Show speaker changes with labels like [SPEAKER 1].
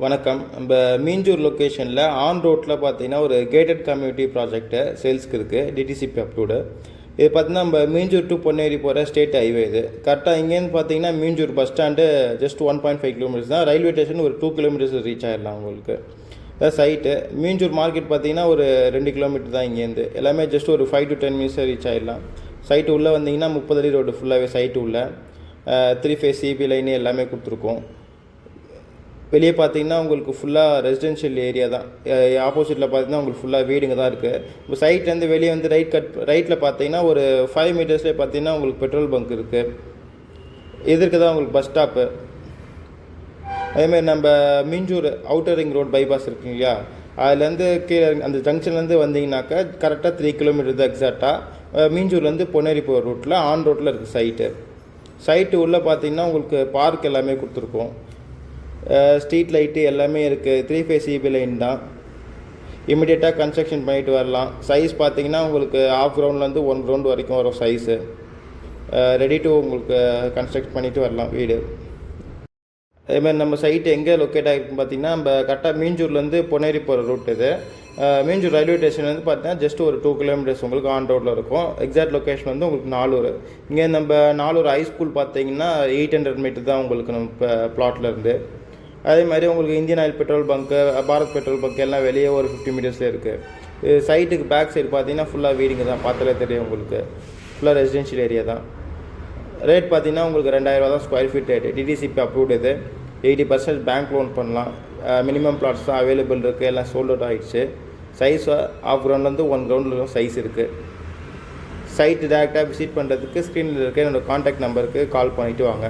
[SPEAKER 1] வணக்கம். நம்ம மீஞ்சூர் லொக்கேஷனில் ஆன் ரோட்டில் பார்த்தீங்கன்னா ஒரு கேட்டட் கம்யூனிட்டி ப்ராஜெக்ட்டு சேல்ஸ்க்கு இருக்குது. DTCP approved. இது பார்த்தீங்கன்னா நம்ம மீஞ்சூர் டு பொன்னேரி போகிற ஸ்டேட் ஹைவே. இது கரெக்டாக இங்கேருந்து பார்த்தீங்கன்னா Minjur bus stand just 1.5 kilometres தான். ரயில்வே ஸ்டேஷன் ஒரு 2 கிலோமீட்டர்ஸ் ரீச் ஆகிடலாம் உங்களுக்கு. சைட்டு மீஞ்சூர் மார்க்கெட் பார்த்தீங்கன்னா ஒரு 2 கிலோமீட்டர் தான் இங்கேருந்து. எல்லாமே ஜஸ்ட் ஒரு 5 to 10 மினிட்ஸில் ரீச் ஆகிடலாம். சைட்டு உள்ளே வந்தீங்கன்னா 30 அடி ரோடு ஃபுல்லாகவே சைட்டு உள்ள 3 ஃபேஸ் சிபி லைனு எல்லாமே கொடுத்துருக்கோம். வெளியே பார்த்தீங்கன்னா உங்களுக்கு ஃபுல்லாக ரெசிடென்ஷியல் ஏரியா தான். ஆப்போசிட்டில் பார்த்தீங்கன்னா உங்களுக்கு ஃபுல்லாக வீடுங்க தான் இருக்குது. இப்போ சைட்லேருந்து வெளியே வந்து ரைட்டில் பார்த்தீங்கன்னா ஒரு 5 மீட்டர்ஸ்லேயே பார்த்தீங்கன்னா உங்களுக்கு பெட்ரோல் பங்க் இருக்குது. எதிர்க்கு தான் உங்களுக்கு பஸ் ஸ்டாப்பு. அதேமாதிரி நம்ம Minjur outer ring road bypass இருக்குங்க இல்லையா, அதுலேருந்து கீழே அந்த ஜங்ஷன்லேருந்து வந்தீங்கன்னாக்கா கரெக்டாக 3 கிலோமீட்டர் தான் எக்ஸாக்டாக. மீஞ்சூர்லேருந்து பொன்னேரி போகிற ரூட்டில் ஆன் ரோட்டில் இருக்குது சைட்டு உள்ளே பார்த்தீங்கன்னா உங்களுக்கு பார்க் எல்லாமே கொடுத்துருக்கோம். ஸ்ட்ரீட் லைட்டு எல்லாமே இருக்குது. 3 ஃபேஸ் சிபி லைன் தான். இமிடியேட்டாக கன்ஸ்ட்ரக்ஷன் பண்ணிட்டு வரலாம். சைஸ் பார்த்தீங்கன்னா உங்களுக்கு ஆஃப் கிரவுண்ட்லேருந்து 1 கிரவுண்ட் வரைக்கும் வரும் சைஸு. ரெடி டு உங்களுக்கு கன்ஸ்ட்ரக்ட் பண்ணிவிட்டு வரலாம் வீடு. அதேமாதிரி நம்ம சைட்டு எங்கே லொக்கேட் ஆகிருக்குன்னு பார்த்தீங்கன்னா நம்ம கரெக்டாக மீஞ்சூர்லேருந்து பொன்னேரி போகிற ரூட் இது. மீஞ்சூர் ரயில்வே ஸ்டேஷன்லேருந்து பார்த்தீங்கன்னா ஜஸ்ட் ஒரு 2 கிலோமீட்டர்ஸ் உங்களுக்கு ஆன் ரோட்டில் இருக்கும். எக்ஸாக்ட் லொக்கேஷன் வந்து உங்களுக்கு நாலூர். இங்கே நம்ம நாலூர் ஹை ஸ்கூல் பார்த்தீங்கன்னா 800 மீட்டர் தான் உங்களுக்கு நம்ம பிளாட்டில் இருந்து. அதே மாதிரி உங்களுக்கு Indian oil petrol bunk, Bharat petrol bunk எல்லாம் வெளியே ஒரு 50 மீட்டர்ஸில் இருக்குது. சைட்டுக்கு பேக் சைடு பார்த்தீங்கன்னா ஃபுல்லாக வீடுங்க தான். பார்த்தாலே தெரியும் உங்களுக்கு. ஃபுல்லாக ரெசிடென்ஷியல் ஏரியா தான். ரேட் பார்த்தீங்கன்னா உங்களுக்கு 2000 தான் square feet rate. DTCP approved. இது 80% பேங்க் லோன் பண்ணலாம். மினிமம் பிளாட்ஸ் தான் அவைலபிள் இருக்குது. எல்லாம் சோல்ட் அவுட் ஆகிடுச்சு. சைஸ் ஆஃப் கிரவுண்ட்லேருந்து 1 கிரவுண்டில் சைஸ் இருக்குது. சைட்டு டேரெக்டாக விசிட் பண்ணுறதுக்கு ஸ்க்ரீனில் இருக்க என்னோடய கான்டாக்ட் நம்பருக்கு கால் பண்ணிவிட்டு வாங்க.